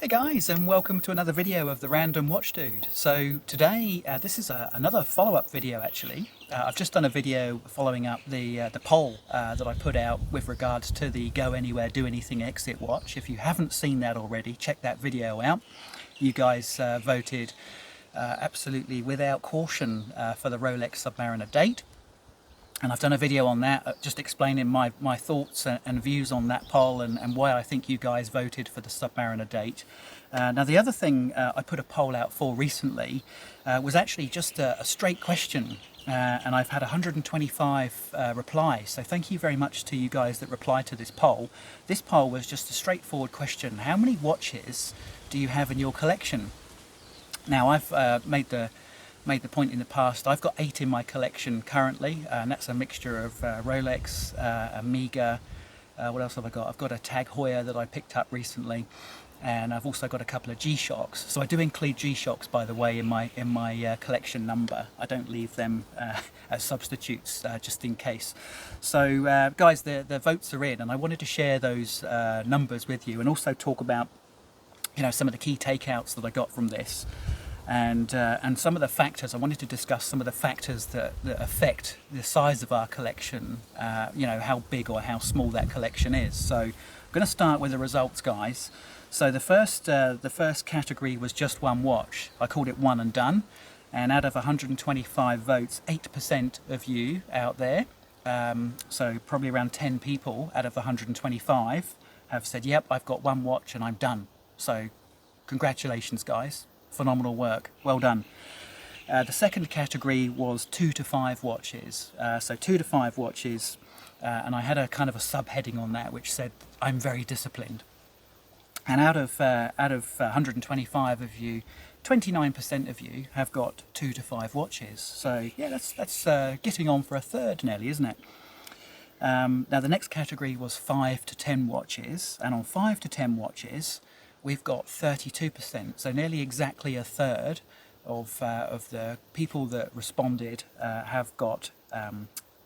Hey guys, and welcome to another video of the Random Watch Dude. So today, this is another follow-up video actually. I've just done a video following up the poll that I put out with regards to the Go Anywhere Do Anything Exit watch. If you haven't seen that already, check that video out. You guys voted absolutely without caution for the Rolex Submariner Date. And I've done a video on that, just explaining my thoughts and views on that poll and why I think you guys voted for the Submariner Date. Now the other thing I put a poll out for recently was actually just a straight question, and I've had 125 replies, so thank you very much to you guys that replied to this poll. This poll was just a straightforward question: how many watches do you have in your collection? Now I've made the point in the past. I've got 8 in my collection currently, and that's a mixture of Rolex, Omega, what else have I got? I've got a Tag Heuer that I picked up recently, and I've also got a couple of G-Shocks. So I do include G-Shocks, by the way, in my collection number. I don't leave them as substitutes, just in case. So guys, the votes are in, and I wanted to share those numbers with you, and also talk about, you know, some of the key takeouts that I got from this. And some of the factors, I wanted to discuss some of the factors that affect the size of our collection, you know, how big or how small that collection is. So I'm going to start with the results, guys. So the first category was just one watch. I called it one and done. And out of 125 votes, 8% of you out there, so probably around 10 people out of the 125 have said, yep, I've got one watch and I'm done. So congratulations, guys. Phenomenal work, well done. The second category was 2 to 5 watches. So 2 to 5 watches, and I had a kind of a subheading on that which said, I'm very disciplined. And out of 125 of you, 29% of you have got 2 to 5 watches. So yeah, that's getting on for a third nearly, isn't it? Now the next category was 5 to 10 watches, and on 5 to 10 watches, we've got 32%, so nearly exactly a third of the people that responded have got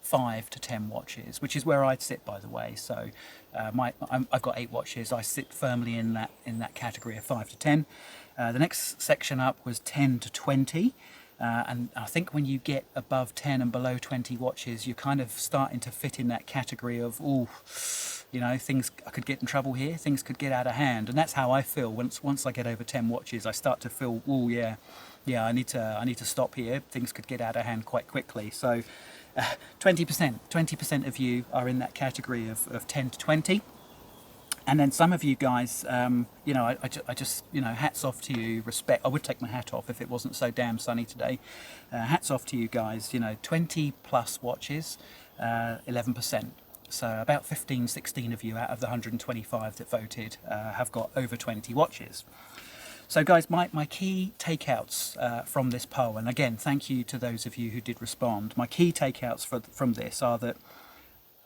5 to 10 watches, which is where I'd sit, by the way. So I've got 8 watches. I sit firmly in that category of 5 to 10. The next section up was 10 to 20. And I think when you get above 10 and below 20 watches, you're kind of starting to fit in that category of, ooh, you know, things, I could get in trouble here, things could get out of hand. And that's how I feel once I get over 10 watches. I start to feel, oh yeah, I need to stop here, things could get out of hand quite quickly. So 20% of you are in that category of 10 to 20. And then some of you guys, you know, I just, you know, hats off to you, respect. I would take my hat off if it wasn't so damn sunny today. Hats off to you guys, you know, 20 plus watches, 11%. So about 15, 16 of you out of the 125 that voted have got over 20 watches. So guys, my key takeouts from this poll, and again, thank you to those of you who did respond. My key takeouts from this are that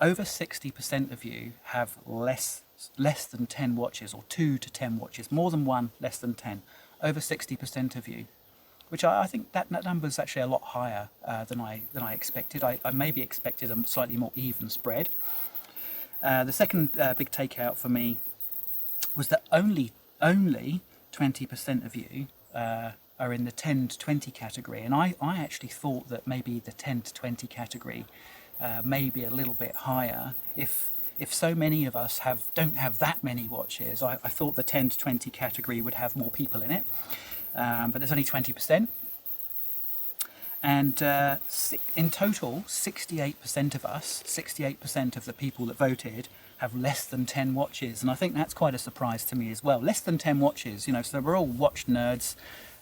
over 60% of you have less than 10 watches, or 2 to 10 watches, more than one, less than 10. Over 60% of you, which I think that number is actually a lot higher than I expected. I maybe expected a slightly more even spread. The second big takeout for me was that only 20% of you are in the 10 to 20 category, and I actually thought that maybe the 10 to 20 category may be a little bit higher. If so many of us don't have that many watches, I thought the 10 to 20 category would have more people in it. But there's only 20%. And in total, 68% of us, 68% of the people that voted have less than 10 watches. And I think that's quite a surprise to me as well. Less than 10 watches, you know, so we're all watch nerds,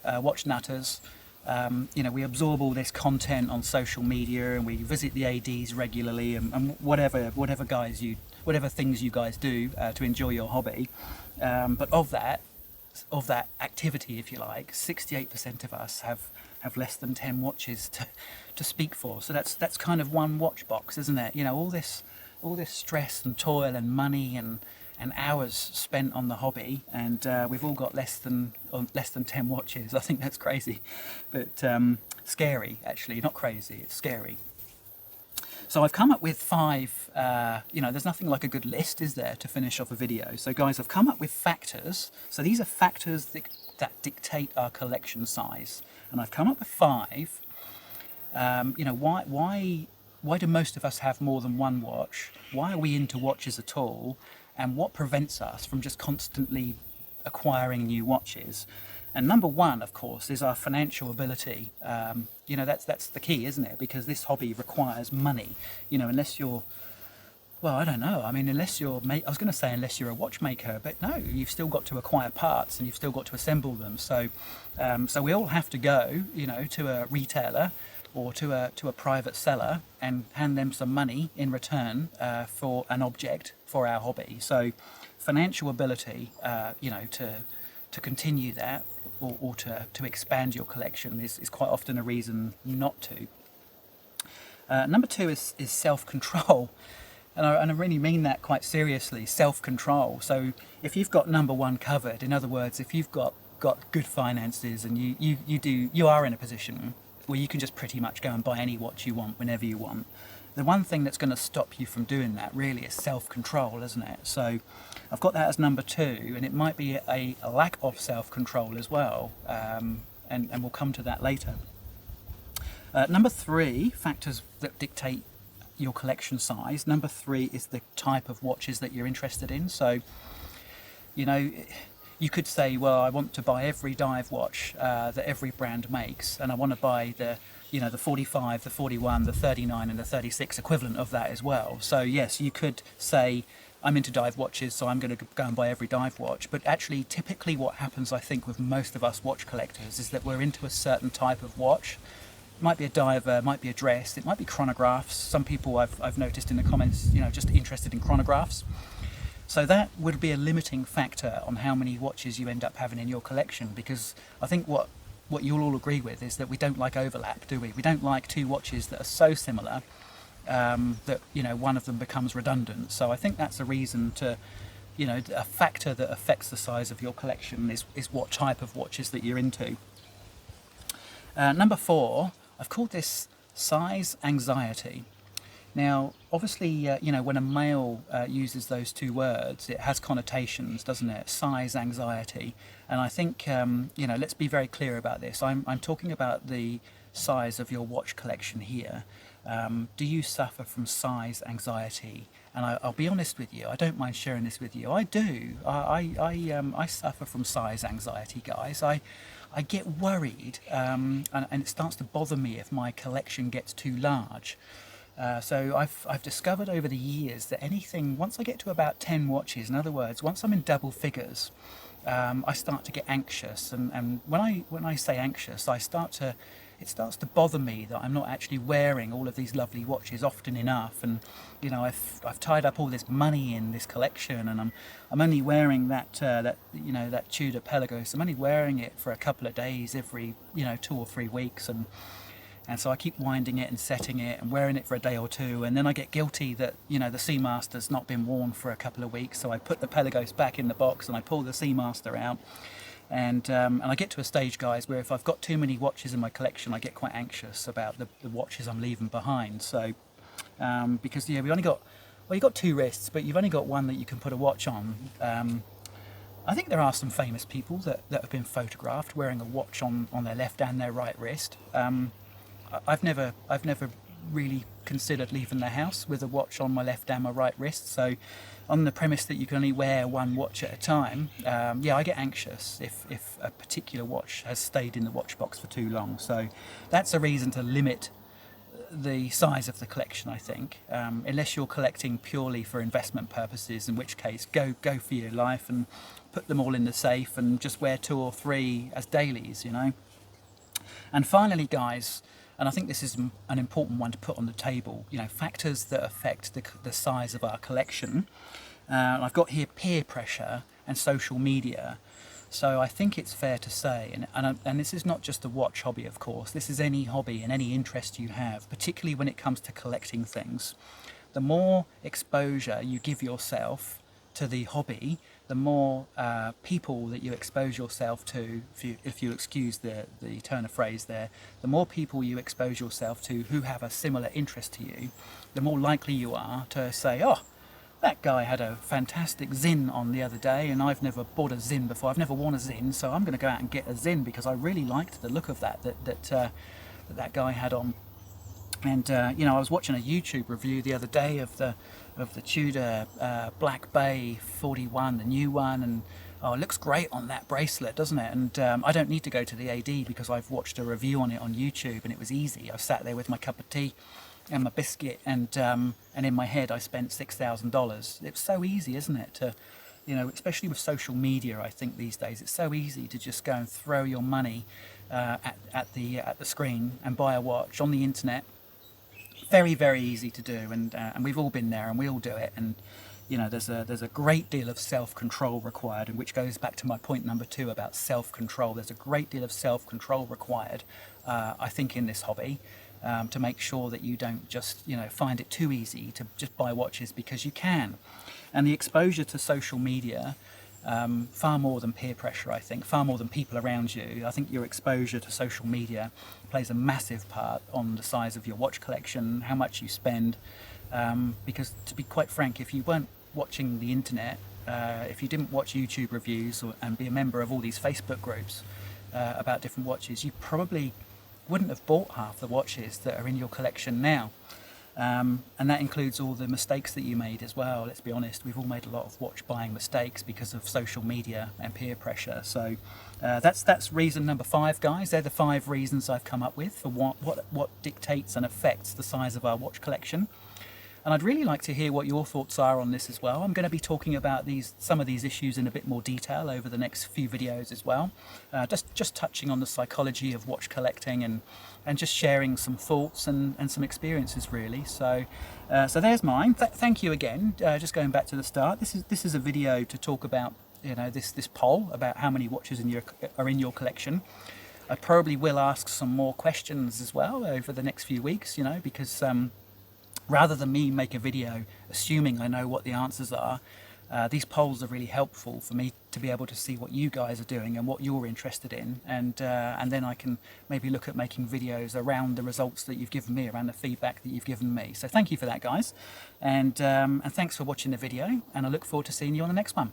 watch nutters. You know, we absorb all this content on social media, and we visit the ADs regularly, and whatever things you guys do to enjoy your hobby. But of that activity, if you like, 68% of us have less than 10 watches to speak for. So that's kind of one watch box, isn't it? You know, all this stress and toil and money and hours spent on the hobby, and we've all got less than 10 watches. I think that's crazy, but scary actually. Not crazy, it's scary. So I've come up with 5, there's nothing like a good list, is there, to finish off a video. So guys, I've come up with factors. So these are factors that dictate our collection size. And I've come up with 5. Why do most of us have more than one watch? Why are we into watches at all? And what prevents us from just constantly acquiring new watches? And number 1, of course, is our financial ability. That's the key, isn't it? Because this hobby requires money. Unless you're, well, I don't know. I mean, unless you're a watchmaker, but no, you've still got to acquire parts and you've still got to assemble them. So we all have to go, to a retailer or to a private seller and hand them some money in return for an object for our hobby. So financial ability, to continue that or to expand your collection is quite often a reason not to. Number 2 is self-control. And I really mean that quite seriously, self-control. So if you've got number 1 covered, in other words, if you've got good finances and you are in a position where you can just pretty much go and buy any watch you want whenever you want, the one thing that's going to stop you from doing that really is self-control, isn't it? So I've got that as number 2, and it might be a lack of self-control as well, and we'll come to that later. Number 3, factors that dictate your collection size. Number 3 is the type of watches that you're interested in. So, you could say, well, I want to buy every dive watch that every brand makes, and I want to buy the 45, the 41, the 39 and the 36 equivalent of that as well. So yes, you could say, I'm into dive watches, so I'm going to go and buy every dive watch. But actually, typically what happens, I think, with most of us watch collectors is that we're into a certain type of watch. It might be a diver, it might be a dress, it might be chronographs. Some people I've noticed in the comments, just interested in chronographs. So that would be a limiting factor on how many watches you end up having in your collection, because I think what you'll all agree with is that we don't like overlap, do we? We don't like 2 watches that are so similar that one of them becomes redundant. So I think that's a reason to, a factor that affects the size of your collection is what type of watches that you're into. Number 4, I've called this size anxiety. Now, obviously, when a male uses those 2 words, it has connotations, doesn't it? Size anxiety. And I think, let's be very clear about this. I'm talking about the size of your watch collection here. Do you suffer from size anxiety? And I'll be honest with you, I don't mind sharing this with you. I do. I suffer from size anxiety, guys. I get worried, and it starts to bother me if my collection gets too large. So I've discovered over the years that once I get to about 10 watches, in other words, once I'm in double figures, I start to get anxious. And when I say anxious, it starts to bother me that I'm not actually wearing all of these lovely watches often enough. And I've tied up all this money in this collection, and I'm only wearing that Tudor Pelagos. I'm only wearing it for a couple of days every 2 or 3 weeks, and so I keep winding it and setting it and wearing it for a day or 2, and then I get guilty that the Seamaster's not been worn for a couple of weeks, so I put the Pelagos back in the box and I pull the Seamaster out, and I get to a stage, guys, where if I've got too many watches in my collection, I get quite anxious about the watches I'm leaving behind. So because we only got, well, you've got 2 wrists, but you've only got one that you can put a watch on. I think there are some famous people that have been photographed wearing a watch on their left and their right wrist. I've never really considered leaving the house with a watch on my left and my right wrist. So on the premise that you can only wear one watch at a time, I get anxious if a particular watch has stayed in the watch box for too long. So that's a reason to limit the size of the collection, I think, unless you're collecting purely for investment purposes, in which case go for your life and put them all in the safe and just wear 2 or 3 as dailies, And finally, guys, and I think this is an important one to put on the table, factors that affect the size of our collection. I've got here peer pressure and social media. So I think it's fair to say, and this is not just the watch hobby, of course, this is any hobby and any interest you have, particularly when it comes to collecting things. The more exposure you give yourself to the hobby, the more people that you expose yourself to, if you excuse the turn of phrase there, the more people you expose yourself to who have a similar interest to you, the more likely you are to say, oh, that guy had a fantastic Zin on the other day and I've never bought a Zin before, I've never worn a Zin, so I'm going to go out and get a Zin because I really liked the look of that guy had on. And you know, I was watching a YouTube review the other day of the Tudor Black Bay 41, the new one, and oh, it looks great on that bracelet, doesn't it? And I don't need to go to the AD because I've watched a review on it on YouTube and it was easy. I sat there with my cup of tea and my biscuit, and in my head I spent $6,000. It's so easy, isn't it, to, you know, especially with social media, I think these days it's so easy to just go and throw your money at the screen and buy a watch on the internet. Very, very easy to do, and we've all been there and we all do it. And you know, there's a great deal of self-control required, and which goes back to my point number 2 about self-control. There's a great deal of self-control required, I think, in this hobby, to make sure that you don't just, you know, find it too easy to just buy watches because you can. And the exposure to social media, far more than peer pressure, I think, far more than people around you. I think your exposure to social media plays a massive part on the size of your watch collection, how much you spend, because to be quite frank, if you weren't watching the internet, if you didn't watch YouTube reviews and be a member of all these Facebook groups about different watches, you probably wouldn't have bought half the watches that are in your collection now. And that includes all the mistakes that you made as well. Let's be honest, we've all made a lot of watch buying mistakes because of social media and peer pressure. So that's reason number 5, guys. They're the 5 reasons I've come up with for what dictates and affects the size of our watch collection. And I'd really like to hear what your thoughts are on this as well. I'm going to be talking about some of these issues in a bit more detail over the next few videos as well. Just touching on the psychology of watch collecting and just sharing some thoughts and some experiences, really. So there's mine. Thank you again. Just going back to the start, this is a video to talk about, you know, this poll about how many watches are in your collection. I probably will ask some more questions as well over the next few weeks, you know, because rather than me make a video assuming I know what the answers are, these polls are really helpful for me to be able to see what you guys are doing and what you're interested in, and then I can maybe look at making videos around the results that you've given me, around the feedback that you've given me. So thank you for that, guys, and thanks for watching the video, and I look forward to seeing you on the next one.